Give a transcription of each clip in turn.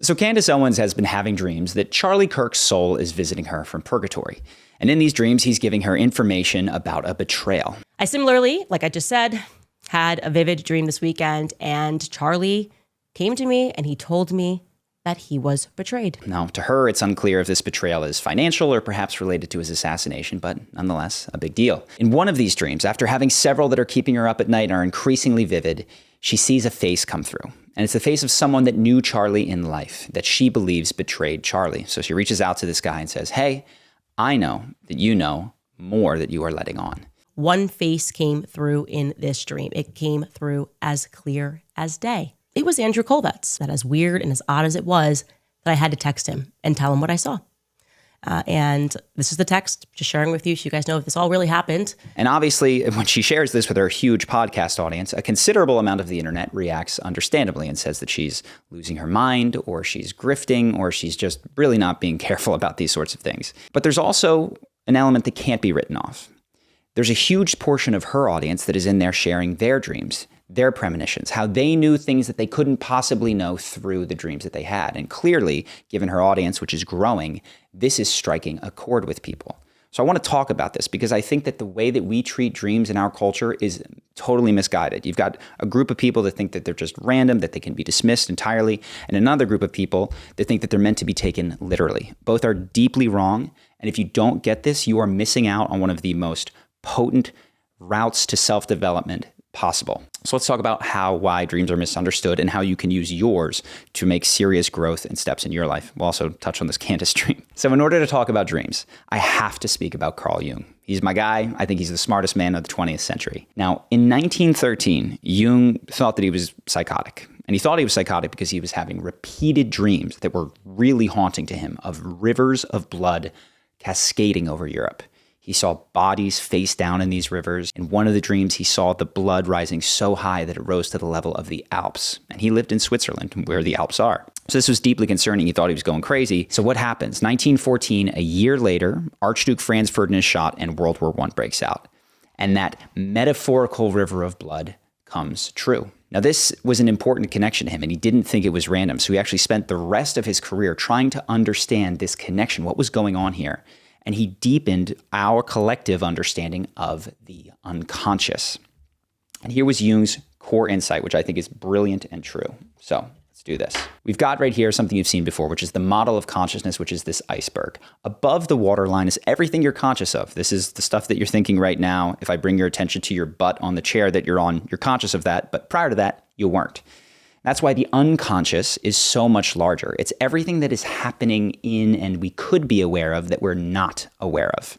So Candace Owens has been having dreams that Charlie Kirk's soul is visiting her from purgatory. And in these dreams, he's giving her information about a betrayal. I similarly, like I just said, had a vivid dream this weekend, and Charlie came to me and he told me that he was betrayed. Now, to her, it's unclear if this betrayal is financial or perhaps related to his assassination, but nonetheless, a big deal. In one of these dreams, after having several that are keeping her up at night and are increasingly vivid, she sees a face come through. And it's the face of someone that knew Charlie in life, that she believes betrayed Charlie. So she reaches out to this guy and says, "Hey, I know that you know more that you are letting on." One face came through in this dream. It came through as clear as day. It was Andrew Kolvetz. That, as weird and as odd as it was, that I had to text him and tell him what I saw. And this is the text, just sharing with you so you guys know if this all really happened. And obviously, when she shares this with her huge podcast audience, a considerable amount of the internet reacts understandably and says that she's losing her mind, or she's grifting, or she's just really not being careful about these sorts of things. But there's also an element that can't be written off. There's a huge portion of her audience that is in there sharing their dreams, their premonitions, how they knew things that they couldn't possibly know through the dreams that they had. And clearly, given her audience, which is growing, this is striking a chord with people. So I want to talk about this because I think that the way that we treat dreams in our culture is totally misguided. You've got a group of people that think that they're just random, that they can be dismissed entirely, and another group of people that think that they're meant to be taken literally. Both are deeply wrong. And if you don't get this, you are missing out on one of the most potent routes to self-development possible. So let's talk about why dreams are misunderstood and how you can use yours to make serious growth and steps in your life. We'll also touch on this Candace dream. So in order to talk about dreams, I have to speak about Carl Jung. He's my guy. I think he's the smartest man of the 20th century. Now, in 1913, Jung thought that he was psychotic. And he thought he was psychotic because he was having repeated dreams that were really haunting to him of rivers of blood cascading over Europe. He saw bodies face down in these rivers. In one of the dreams, he saw the blood rising so high that it rose to the level of the Alps. And he lived in Switzerland, where the Alps are. So this was deeply concerning. He thought he was going crazy. So what happens? 1914, a year later, Archduke Franz Ferdinand is shot and World War I breaks out. And that metaphorical river of blood comes true. Now, this was an important connection to him, and he didn't think it was random. So he actually spent the rest of his career trying to understand this connection, what was going on here. And he deepened our collective understanding of the unconscious. And here was Jung's core insight, which I think is brilliant and true. So let's do this. We've got right here something you've seen before, which is the model of consciousness, which is this iceberg. Above the waterline is everything you're conscious of. This is the stuff that you're thinking right now. If I bring your attention to your butt on the chair that you're on, you're conscious of that. But prior to that, you weren't. That's why the unconscious is so much larger. It's everything that is happening in and we could be aware of that we're not aware of.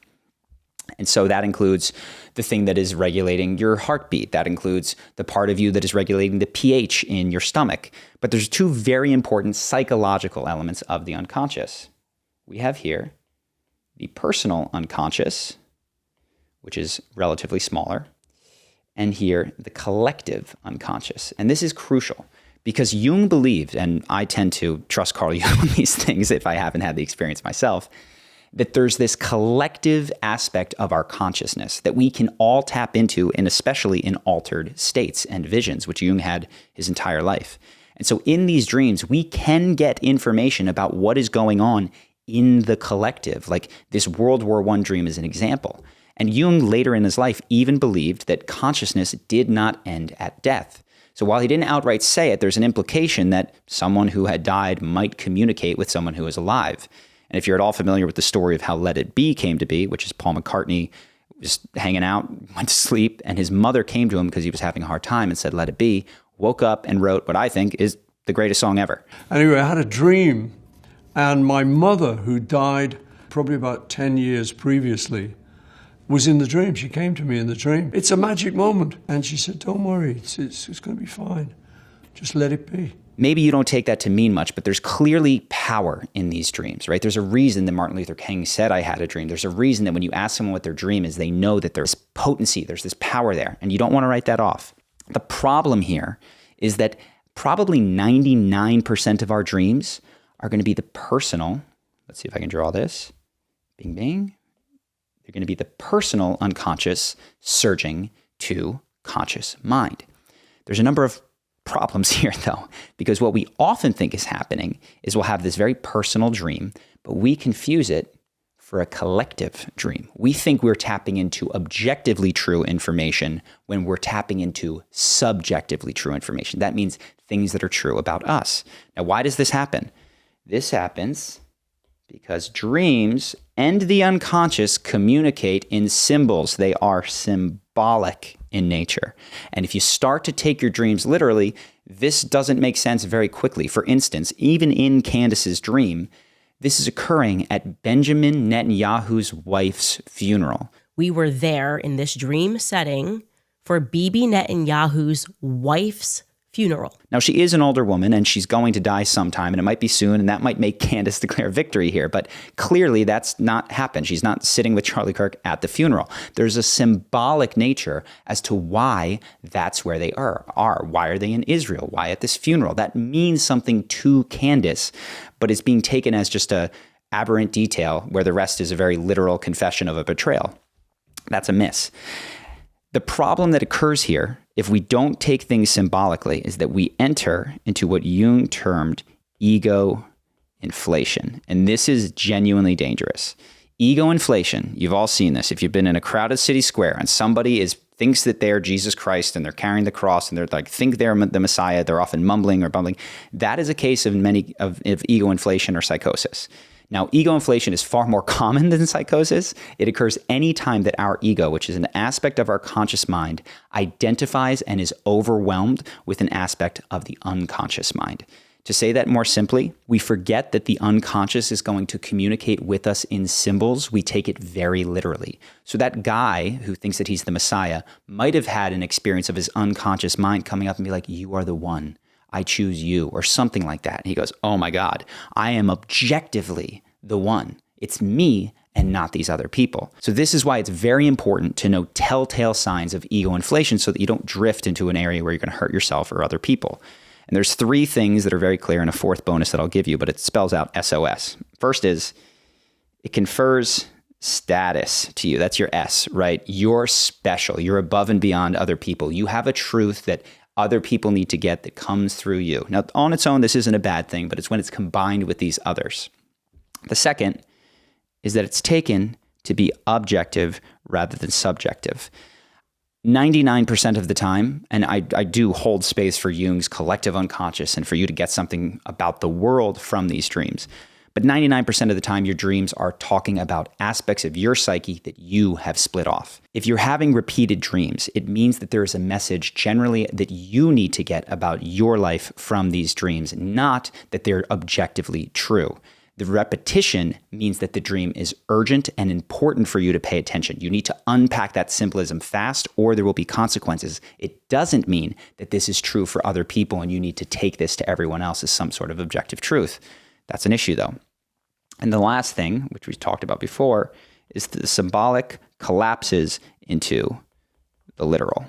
And so that includes the thing that is regulating your heartbeat. That includes the part of you that is regulating the pH in your stomach. But there's two very important psychological elements of the unconscious. We have here the personal unconscious, which is relatively smaller, and here the collective unconscious. And this is crucial. Because Jung believed, and I tend to trust Carl Jung on these things if I haven't had the experience myself, that there's this collective aspect of our consciousness that we can all tap into, and especially in altered states and visions, which Jung had his entire life. And so in these dreams, we can get information about what is going on in the collective. Like this World War I dream is an example. And Jung later in his life even believed that consciousness did not end at death. So while he didn't outright say it, there's an implication that someone who had died might communicate with someone who is alive. And if you're at all familiar with the story of how Let It Be came to be, which is Paul McCartney was hanging out, went to sleep, and his mother came to him because he was having a hard time and said, "Let it be," woke up and wrote what I think is the greatest song ever. Anyway, I had a dream, and my mother, who died probably about 10 years previously, was in the dream. She came to me in the dream. It's a magic moment. And she said, "Don't worry, it's going to be fine. Just let it be." Maybe you don't take that to mean much, but there's clearly power in these dreams, right? There's a reason that Martin Luther King said, "I had a dream." There's a reason that when you ask someone what their dream is, they know that there's potency, there's this power there, and you don't want to write that off. The problem here is that probably 99% of our dreams are going to be the personal. Let's see if I can draw this. Bing, bing. They're going to be the personal unconscious surging to conscious mind. There's a number of problems here, though, because what we often think is happening is we'll have this very personal dream, but we confuse it for a collective dream. We think we're tapping into objectively true information when we're tapping into subjectively true information. That means things that are true about us. Now, why does this happen? This happens because dreams and the unconscious communicate in symbols. They are symbolic in nature. And if you start to take your dreams literally, this doesn't make sense very quickly. For instance, even in Candace's dream, this is occurring at Benjamin Netanyahu's wife's funeral. We were there in this dream setting for Bibi Netanyahu's wife's funeral. Now, she is an older woman and she's going to die sometime, and it might be soon, and that might make Candace declare victory here. But clearly that's not happened. She's not sitting with Charlie Kirk at the funeral. There's a symbolic nature as to why that's where they are. Why are they in Israel? Why at this funeral? That means something to Candace, but it's being taken as just a aberrant detail where the rest is a very literal confession of a betrayal. That's a miss. The problem that occurs here, if we don't take things symbolically, is that we enter into what Jung termed ego inflation. And this is genuinely dangerous. Ego inflation, you've all seen this. If you've been in a crowded city square and somebody thinks that they're Jesus Christ and they're carrying the cross and think they're the Messiah, they're often mumbling or bumbling. That is a case of ego inflation or psychosis. Now, ego inflation is far more common than psychosis. It occurs any time that our ego, which is an aspect of our conscious mind, identifies and is overwhelmed with an aspect of the unconscious mind. To say that more simply, we forget that the unconscious is going to communicate with us in symbols. We take it very literally. So that guy who thinks that he's the Messiah might have had an experience of his unconscious mind coming up and be like, "You are the one. I choose you," or something like that. And he goes, "Oh my God, I am objectively the one. It's me and not these other people." So this is why it's very important to know telltale signs of ego inflation so that you don't drift into an area where you're going to hurt yourself or other people. And there's 3 things that are very clear and a 4th bonus that I'll give you, but it spells out SOS. First is it confers status to you. That's your S, right? You're special. You're above and beyond other people. You have a truth that other people need to get that comes through you. Now, on its own, this isn't a bad thing, but it's when it's combined with these others. The second is that it's taken to be objective rather than subjective. 99% of the time, and I do hold space for Jung's collective unconscious and for you to get something about the world from these dreams, but 99% of the time, your dreams are talking about aspects of your psyche that you have split off. If you're having repeated dreams, it means that there is a message generally that you need to get about your life from these dreams, not that they're objectively true. The repetition means that the dream is urgent and important for you to pay attention. You need to unpack that symbolism fast or there will be consequences. It doesn't mean that this is true for other people and you need to take this to everyone else as some sort of objective truth. That's an issue though. And the last thing, which we talked about before, is that the symbolic collapses into the literal.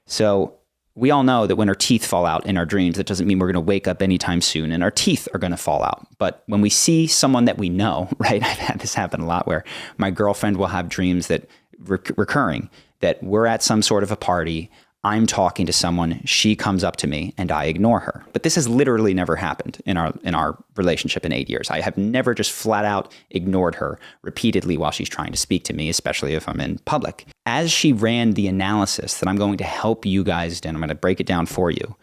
So we all know that when our teeth fall out in our dreams, that doesn't mean we're going to wake up anytime soon and our teeth are going to fall out. But when we see someone that we know, right? I've had this happen a lot where my girlfriend will have dreams that recurring, that we're at some sort of a party, I'm talking to someone, she comes up to me and I ignore her. But this has literally never happened in our relationship in 8 years. I have never just flat out ignored her repeatedly while she's trying to speak to me, especially if I'm in public. As she ran the analysis that I'm going to help you guys do, I'm going to break it down for you,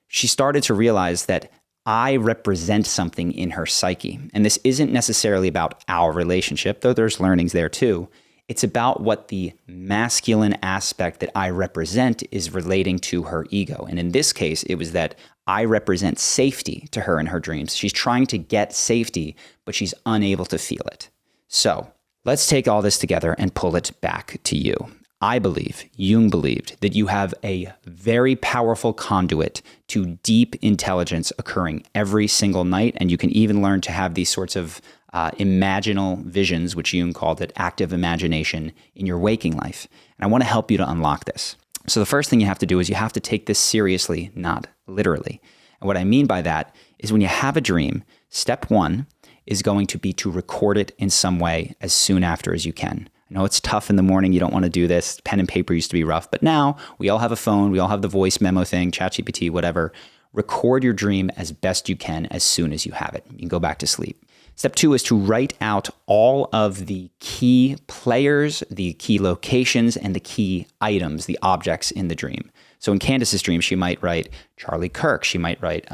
she started to realize that I represent something in her psyche. And this isn't necessarily about our relationship, though there's learnings there too. It's about what the masculine aspect that I represent is relating to her ego. And in this case, it was that I represent safety to her in her dreams. She's trying to get safety, but she's unable to feel it. So let's take all this together and pull it back to you. I believe, Jung believed, that you have a very powerful conduit to deep intelligence occurring every single night. And you can even learn to have these sorts of imaginal visions, which Jung called it active imagination, in your waking life. And I want to help you to unlock this. So the first thing you have to do is you have to take this seriously, not literally. And what I mean by that is when you have a dream, step 1 is going to be to record it in some way as soon after as you can. I know it's tough in the morning. You don't want to do this. Pen and paper used to be rough, but now we all have a phone. We all have the voice memo thing, ChatGPT, whatever. Record your dream as best you can as soon as you have it. You can go back to sleep. Step 2 is to write out all of the key players, the key locations, and the key items, the objects in the dream. So in Candace's dream, she might write Charlie Kirk. She might write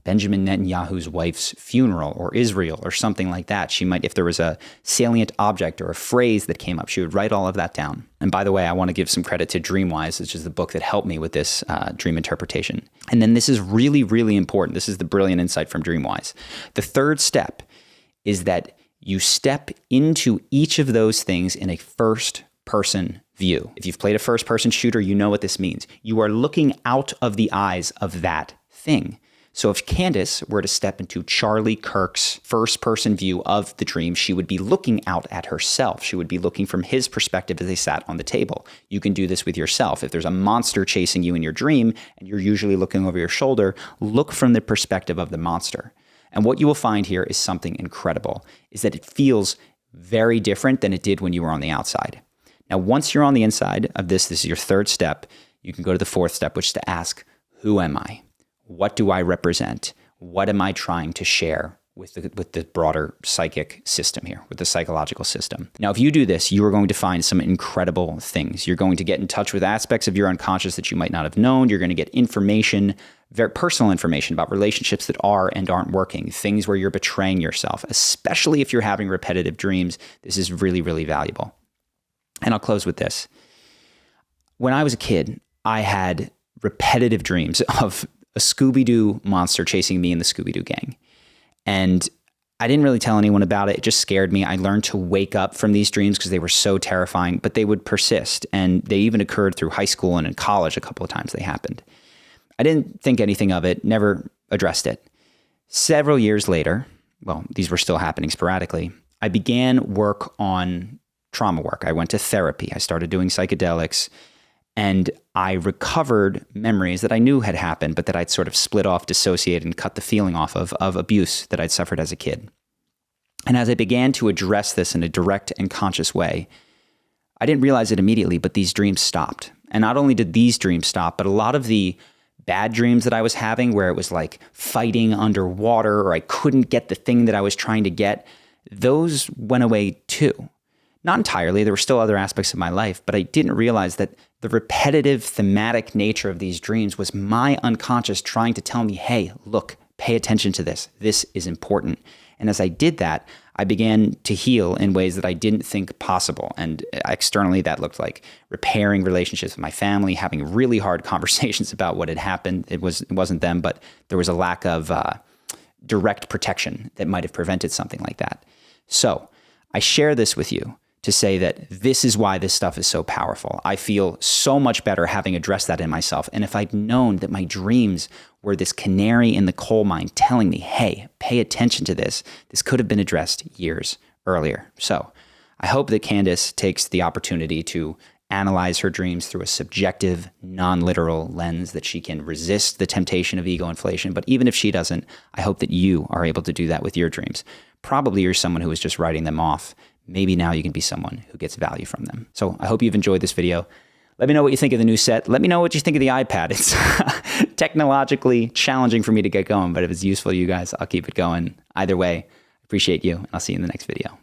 Benjamin Netanyahu's wife's funeral, or Israel, or something like that. She might, if there was a salient object or a phrase that came up, she would write all of that down. And by the way, I want to give some credit to Dreamwise, which is the book that helped me with this dream interpretation. And then this is really, really important. This is the brilliant insight from Dreamwise. The third step is that you step into each of those things in a first-person view. If you've played a first-person shooter, you know what this means. You are looking out of the eyes of that thing. So if Candace were to step into Charlie Kirk's first-person view of the dream, she would be looking out at herself. She would be looking from his perspective as they sat on the table. You can do this with yourself. If there's a monster chasing you in your dream, and you're usually looking over your shoulder, look from the perspective of the monster. And what you will find here is something incredible, is that it feels very different than it did when you were on the outside. Now, once you're on the inside of this is your third step, you can go to the fourth step, which is to ask, who am I? What do I represent? What am I trying to share with the broader psychic system here, with the psychological system? Now, if you do this, you are going to find some incredible things. You're going to get in touch with aspects of your unconscious that you might not have known. You're going to get information, very personal information about relationships that are and aren't working, things where you're betraying yourself, especially if you're having repetitive dreams. This is really, really valuable. And I'll close with this. When I was a kid, I had repetitive dreams of a Scooby-Doo monster chasing me in the Scooby-Doo gang. And I didn't really tell anyone about it. It just scared me. I learned to wake up from these dreams because they were so terrifying, but they would persist. And they even occurred through high school and in college a couple of times they happened. I didn't think anything of it, never addressed it. Several years later, well, these were still happening sporadically, I began work on trauma work. I went to therapy. I started doing psychedelics, and I recovered memories that I knew had happened, but that I'd sort of split off, dissociated, and cut the feeling off of abuse that I'd suffered as a kid. And as I began to address this in a direct and conscious way, I didn't realize it immediately, but these dreams stopped. And not only did these dreams stop, but a lot of the bad dreams that I was having, where it was like fighting underwater, or I couldn't get the thing that I was trying to get, those went away too. Not entirely. There were still other aspects of my life, but I didn't realize that the repetitive thematic nature of these dreams was my unconscious trying to tell me, hey, look, pay attention to this. This is important. And as I did that, I began to heal in ways that I didn't think possible. And externally, that looked like repairing relationships with my family, having really hard conversations about what had happened. It wasn't them, but there was a lack of direct protection that might have prevented something like that. So I share this with you to say that this is why this stuff is so powerful. I feel so much better having addressed that in myself. And if I'd known that my dreams were this canary in the coal mine telling me, hey, pay attention to this, this could have been addressed years earlier. So I hope that Candace takes the opportunity to analyze her dreams through a subjective, non-literal lens, that she can resist the temptation of ego inflation. But even if she doesn't, I hope that you are able to do that with your dreams. Probably you're someone who is just writing them off. Maybe now you can be someone who gets value from them. So I hope you've enjoyed this video. Let me know what you think of the new set. Let me know what you think of the iPad. It's technologically challenging for me to get going, but if it's useful to you guys, I'll keep it going. Either way, appreciate you, and I'll see you in the next video.